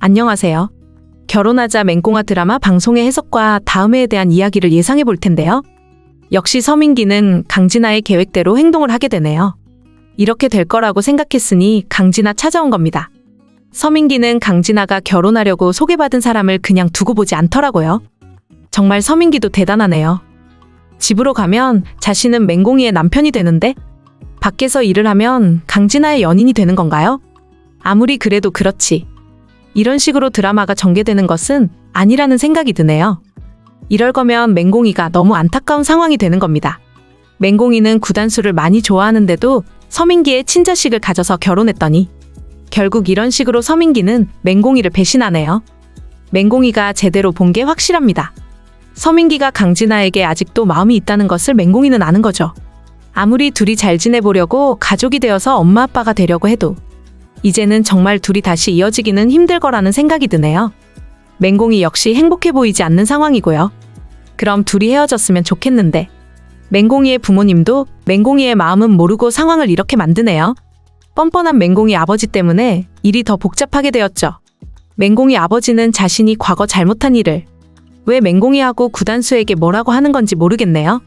안녕하세요. 결혼하자 맹꽁아 드라마 방송의 해석과 다음 회에 대한 이야기를 예상해 볼 텐데요. 역시 서민기는 강진아의 계획대로 행동을 하게 되네요. 이렇게 될 거라고 생각했으니 강진아 찾아온 겁니다. 서민기는 강진아가 결혼하려고 소개받은 사람을 그냥 두고 보지 않더라고요. 정말 서민기도 대단하네요. 집으로 가면 자신은 맹꽁이의 남편이 되는데 밖에서 일을 하면 강진아의 연인이 되는 건가요? 아무리 그래도 그렇지. 이런 식으로 드라마가 전개되는 것은 아니라는 생각이 드네요. 이럴 거면 맹꽁이가 너무 안타까운 상황이 되는 겁니다. 맹꽁이는 구단수를 많이 좋아하는데도 서민기의 친자식을 가져서 결혼했더니 결국 이런 식으로 서민기는 맹꽁이를 배신하네요. 맹꽁이가 제대로 본 게 확실합니다. 서민기가 강진아에게 아직도 마음이 있다는 것을 맹꽁이는 아는 거죠. 아무리 둘이 잘 지내보려고 가족이 되어서 엄마 아빠가 되려고 해도 이제는 정말 둘이 다시 이어지기는 힘들 거라는 생각이 드네요. 맹꽁이 역시 행복해 보이지 않는 상황이고요. 그럼 둘이 헤어졌으면 좋겠는데 맹꽁이의 부모님도 맹꽁이의 마음은 모르고 상황을 이렇게 만드네요. 뻔뻔한 맹꽁이 아버지 때문에 일이 더 복잡하게 되었죠. 맹꽁이 아버지는 자신이 과거 잘못한 일을 왜 맹꽁이하고 구단수에게 뭐라고 하는 건지 모르겠네요.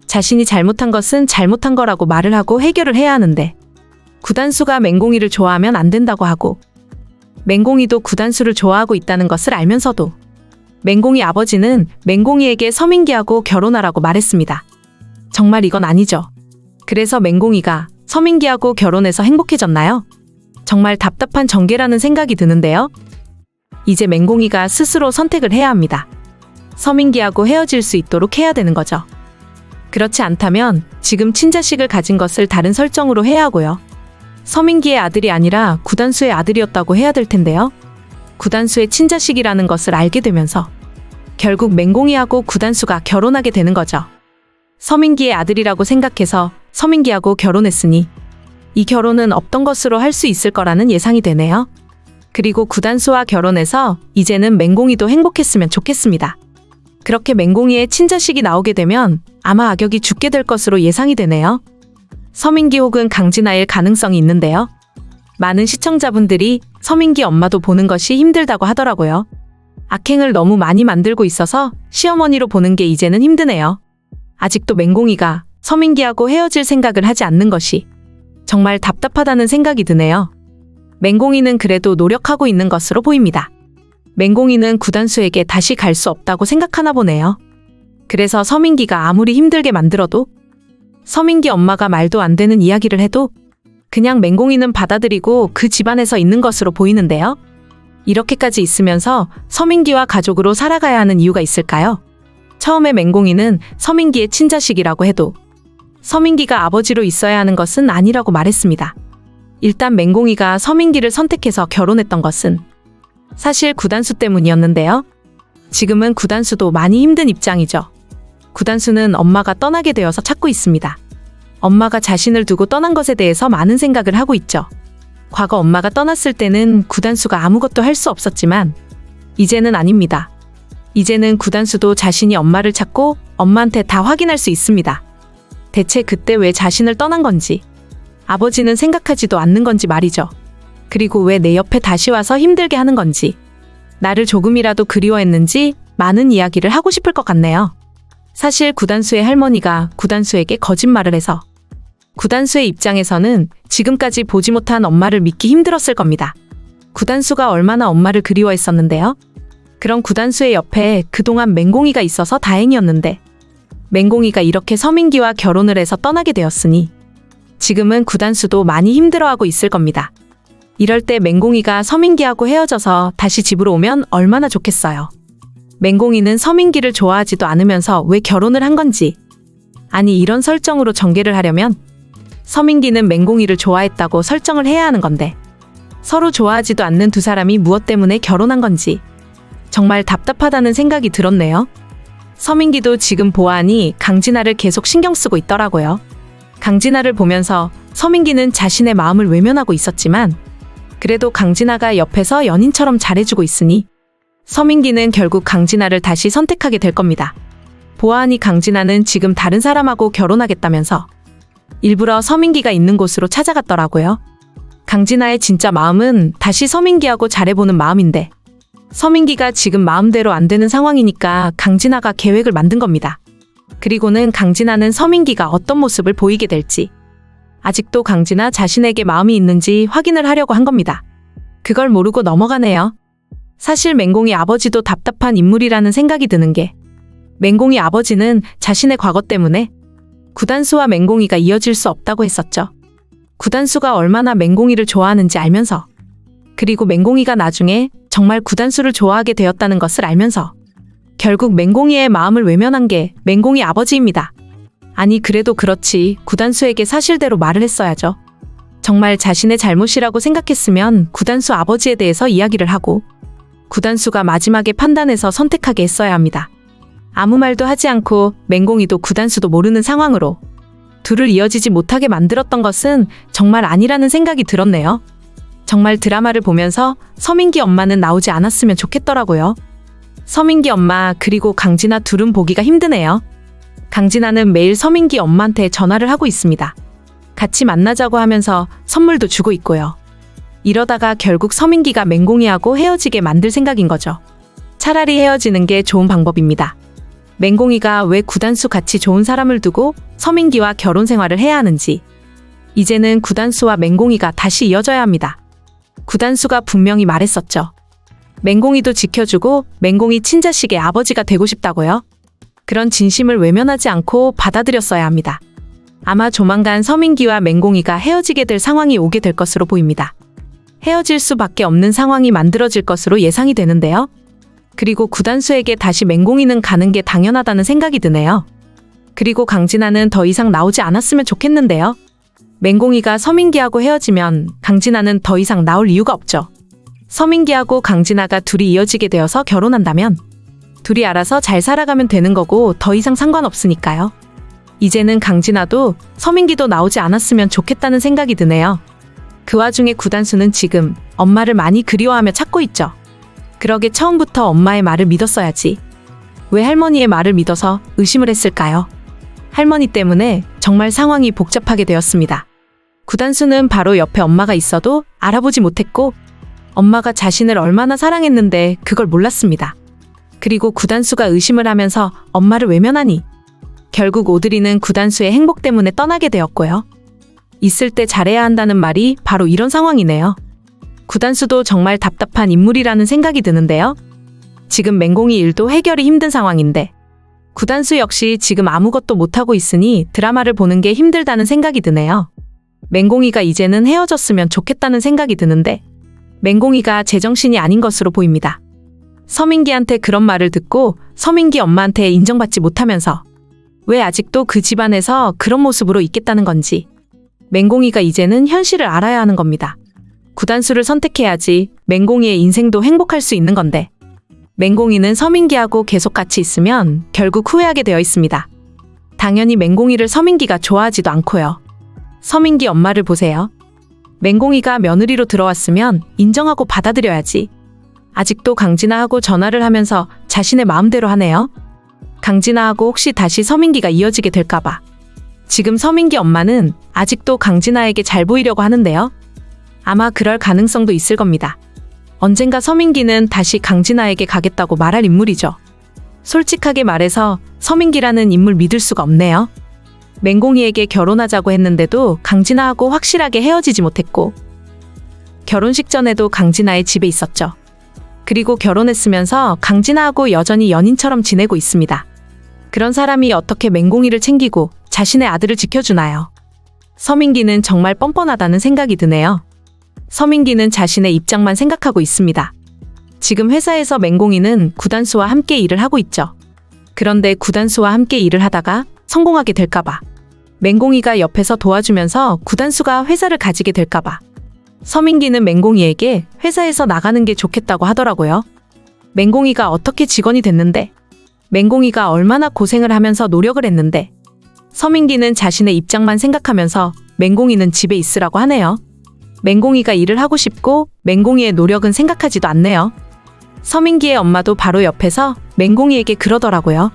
자신이 잘못한 것은 잘못한 거라고 말을 하고 해결을 해야 하는데 구단수가 맹꽁이를 좋아하면 안 된다고 하고 맹꽁이도 구단수를 좋아하고 있다는 것을 알면서도 맹꽁이 아버지는 맹꽁이에게 서민기하고 결혼하라고 말했습니다. 정말 이건 아니죠. 그래서 맹꽁이가 서민기하고 결혼해서 행복해졌나요? 정말 답답한 전개라는 생각이 드는데요. 이제 맹꽁이가 스스로 선택을 해야 합니다. 서민기하고 헤어질 수 있도록 해야 되는 거죠. 그렇지 않다면 지금 친자식을 가진 것을 다른 설정으로 해야 하고요. 서민기의 아들이 아니라 구단수의 아들이었다고 해야 될 텐데요. 구단수의 친자식이라는 것을 알게 되면서 결국 맹꽁이하고 구단수가 결혼하게 되는 거죠. 서민기의 아들이라고 생각해서 서민기하고 결혼했으니 이 결혼은 없던 것으로 할 수 있을 거라는 예상이 되네요. 그리고 구단수와 결혼해서 이제는 맹꽁이도 행복했으면 좋겠습니다. 그렇게 맹꽁이의 친자식이 나오게 되면 아마 악역이 죽게 될 것으로 예상이 되네요. 서민기 혹은 강진아일 가능성이 있는데요. 많은 시청자분들이 서민기 엄마도 보는 것이 힘들다고 하더라고요. 악행을 너무 많이 만들고 있어서 시어머니로 보는 게 이제는 힘드네요. 아직도 맹꽁이가 서민기하고 헤어질 생각을 하지 않는 것이 정말 답답하다는 생각이 드네요. 맹꽁이는 그래도 노력하고 있는 것으로 보입니다. 맹꽁이는 구단수에게 다시 갈 수 없다고 생각하나 보네요. 그래서 서민기가 아무리 힘들게 만들어도 서민기 엄마가 말도 안 되는 이야기를 해도 그냥 맹꽁이는 받아들이고 그 집안에서 있는 것으로 보이는데요. 이렇게까지 있으면서 서민기와 가족으로 살아가야 하는 이유가 있을까요? 처음에 맹꽁이는 서민기의 친자식이라고 해도 서민기가 아버지로 있어야 하는 것은 아니라고 말했습니다. 일단 맹꽁이가 서민기를 선택해서 결혼했던 것은 사실 구단수 때문이었는데요. 지금은 구단수도 많이 힘든 입장이죠. 구단수는 엄마가 떠나게 되어서 찾고 있습니다. 엄마가 자신을 두고 떠난 것에 대해서 많은 생각을 하고 있죠. 과거 엄마가 떠났을 때는 구단수가 아무것도 할 수 없었지만 이제는 아닙니다. 이제는 구단수도 자신이 엄마를 찾고 엄마한테 다 확인할 수 있습니다. 대체 그때 왜 자신을 떠난 건지, 아버지는 생각하지도 않는 건지 말이죠. 그리고 왜 내 옆에 다시 와서 힘들게 하는 건지, 나를 조금이라도 그리워했는지 많은 이야기를 하고 싶을 것 같네요. 사실 구단수의 할머니가 구단수에게 거짓말을 해서 구단수의 입장에서는 지금까지 보지 못한 엄마를 믿기 힘들었을 겁니다. 구단수가 얼마나 엄마를 그리워했었는데요. 그런 구단수의 옆에 그동안 맹꽁이가 있어서 다행이었는데 맹꽁이가 이렇게 서민기와 결혼을 해서 떠나게 되었으니 지금은 구단수도 많이 힘들어하고 있을 겁니다. 이럴 때 맹꽁이가 서민기하고 헤어져서 다시 집으로 오면 얼마나 좋겠어요. 맹꽁이는 서민기를 좋아하지도 않으면서 왜 결혼을 한 건지, 아니 이런 설정으로 전개를 하려면 서민기는 맹꽁이를 좋아했다고 설정을 해야 하는 건데 서로 좋아하지도 않는 두 사람이 무엇 때문에 결혼한 건지 정말 답답하다는 생각이 들었네요. 서민기도 지금 보아하니 강진아를 계속 신경 쓰고 있더라고요. 강진아를 보면서 서민기는 자신의 마음을 외면하고 있었지만 그래도 강진아가 옆에서 연인처럼 잘해주고 있으니 서민기는 결국 강진아를 다시 선택하게 될 겁니다. 보아하니 강진아는 지금 다른 사람하고 결혼하겠다면서 일부러 서민기가 있는 곳으로 찾아갔더라고요. 강진아의 진짜 마음은 다시 서민기하고 잘해보는 마음인데 서민기가 지금 마음대로 안 되는 상황이니까 강진아가 계획을 만든 겁니다. 그리고는 강진아는 서민기가 어떤 모습을 보이게 될지 아직도 강진아 자신에게 마음이 있는지 확인을 하려고 한 겁니다. 그걸 모르고 넘어가네요. 사실 맹공이 아버지도 답답한 인물이라는 생각이 드는 게 맹공이 아버지는 자신의 과거 때문에 구단수와 맹공이가 이어질 수 없다고 했었죠. 구단수가 얼마나 맹공이를 좋아하는지 알면서 그리고 맹공이가 나중에 정말 구단수를 좋아하게 되었다는 것을 알면서 결국 맹공이의 마음을 외면한 게 맹공이 아버지입니다. 아니 그래도 그렇지 구단수에게 사실대로 말을 했어야죠. 정말 자신의 잘못이라고 생각했으면 구단수 아버지에 대해서 이야기를 하고 구단수가 마지막에 판단해서 선택하게 했어야 합니다. 아무 말도 하지 않고 맹공이도 구단수도 모르는 상황으로 둘을 이어지지 못하게 만들었던 것은 정말 아니라는 생각이 들었네요. 정말 드라마를 보면서 서민기 엄마는 나오지 않았으면 좋겠더라고요. 서민기 엄마 그리고 강진아 둘은 보기가 힘드네요. 강진아는 매일 서민기 엄마한테 전화를 하고 있습니다. 같이 만나자고 하면서 선물도 주고 있고요. 이러다가 결국 서민기가 맹공이하고 헤어지게 만들 생각인 거죠. 차라리 헤어지는 게 좋은 방법입니다. 맹공이가 왜 구단수 같이 좋은 사람을 두고 서민기와 결혼 생활을 해야 하는지 이제는 구단수와 맹공이가 다시 이어져야 합니다. 구단수가 분명히 말했었죠. 맹공이도 지켜주고 맹공이 친자식의 아버지가 되고 싶다고요. 그런 진심을 외면하지 않고 받아들였어야 합니다. 아마 조만간 서민기와 맹공이가 헤어지게 될 상황이 오게 될 것으로 보입니다. 헤어질 수밖에 없는 상황이 만들어질 것으로 예상이 되는데요. 그리고 구단수에게 다시 맹공이는 가는 게 당연하다는 생각이 드네요. 그리고 강진아는 더 이상 나오지 않았으면 좋겠는데요. 맹공이가 서민기하고 헤어지면 강진아는 더 이상 나올 이유가 없죠. 서민기하고 강진아가 둘이 이어지게 되어서 결혼한다면 둘이 알아서 잘 살아가면 되는 거고 더 이상 상관없으니까요. 이제는 강진아도 서민기도 나오지 않았으면 좋겠다는 생각이 드네요. 그 와중에 구단수는 지금 엄마를 많이 그리워하며 찾고 있죠. 그러게 처음부터 엄마의 말을 믿었어야지. 왜 할머니의 말을 믿어서 의심을 했을까요? 할머니 때문에 정말 상황이 복잡하게 되었습니다. 구단수는 바로 옆에 엄마가 있어도 알아보지 못했고 엄마가 자신을 얼마나 사랑했는데 그걸 몰랐습니다. 그리고 구단수가 의심을 하면서 엄마를 외면하니 결국 오드리는 구단수의 행복 때문에 떠나게 되었고요. 있을 때 잘해야 한다는 말이 바로 이런 상황이네요. 구단수도 정말 답답한 인물이라는 생각이 드는데요. 지금 맹공이 일도 해결이 힘든 상황인데 구단수 역시 지금 아무것도 못하고 있으니 드라마를 보는 게 힘들다는 생각이 드네요. 맹공이가 이제는 헤어졌으면 좋겠다는 생각이 드는데 맹공이가 제정신이 아닌 것으로 보입니다. 서민기한테 그런 말을 듣고 서민기 엄마한테 인정받지 못하면서 왜 아직도 그 집안에서 그런 모습으로 있겠다는 건지 맹공이가 이제는 현실을 알아야 하는 겁니다. 구단수를 선택해야지 맹공이의 인생도 행복할 수 있는 건데 맹공이는 서민기하고 계속 같이 있으면 결국 후회하게 되어 있습니다. 당연히 맹공이를 서민기가 좋아하지도 않고요. 서민기 엄마를 보세요. 맹공이가 며느리로 들어왔으면 인정하고 받아들여야지. 아직도 강진아하고 전화를 하면서 자신의 마음대로 하네요. 강진아하고 혹시 다시 서민기가 이어지게 될까봐. 지금 서민기 엄마는 아직도 강진아에게 잘 보이려고 하는데요. 아마 그럴 가능성도 있을 겁니다. 언젠가 서민기는 다시 강진아에게 가겠다고 말할 인물이죠. 솔직하게 말해서 서민기라는 인물 믿을 수가 없네요. 맹공이에게 결혼하자고 했는데도 강진아하고 확실하게 헤어지지 못했고 결혼식 전에도 강진아의 집에 있었죠. 그리고 결혼했으면서 강진아하고 여전히 연인처럼 지내고 있습니다. 그런 사람이 어떻게 맹공이를 챙기고 자신의 아들을 지켜주나요? 서민기는 정말 뻔뻔하다는 생각이 드네요. 서민기는 자신의 입장만 생각하고 있습니다. 지금 회사에서 맹공이는 구단수와 함께 일을 하고 있죠. 그런데 구단수와 함께 일을 하다가 성공하게 될까봐. 맹공이가 옆에서 도와주면서 구단수가 회사를 가지게 될까봐. 서민기는 맹공이에게 회사에서 나가는 게 좋겠다고 하더라고요. 맹공이가 어떻게 직원이 됐는데, 맹공이가 얼마나 고생을 하면서 노력을 했는데, 서민기는 자신의 입장만 생각하면서 맹공이는 집에 있으라고 하네요. 맹공이가 일을 하고 싶고 맹공이의 노력은 생각하지도 않네요. 서민기의 엄마도 바로 옆에서 맹공이에게 그러더라고요.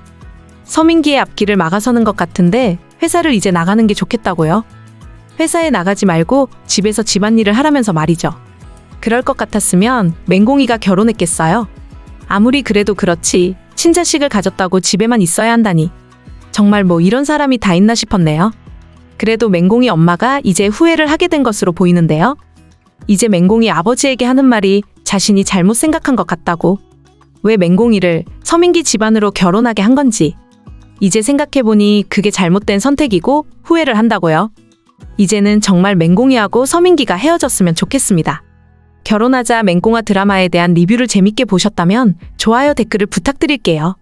서민기의 앞길을 막아서는 것 같은데 회사를 이제 나가는 게 좋겠다고요. 회사에 나가지 말고 집에서 집안일을 하라면서 말이죠. 그럴 것 같았으면 맹공이가 결혼했겠어요? 아무리 그래도 그렇지 친자식을 가졌다고 집에만 있어야 한다니. 정말 뭐 이런 사람이 다 있나 싶었네요. 그래도 맹공이 엄마가 이제 후회를 하게 된 것으로 보이는데요. 이제 맹공이 아버지에게 하는 말이 자신이 잘못 생각한 것 같다고. 왜 맹공이를 서민기 집안으로 결혼하게 한 건지. 이제 생각해보니 그게 잘못된 선택이고 후회를 한다고요. 이제는 정말 맹공이하고 서민기가 헤어졌으면 좋겠습니다. 결혼하자 맹공아 드라마에 대한 리뷰를 재밌게 보셨다면 좋아요 댓글을 부탁드릴게요.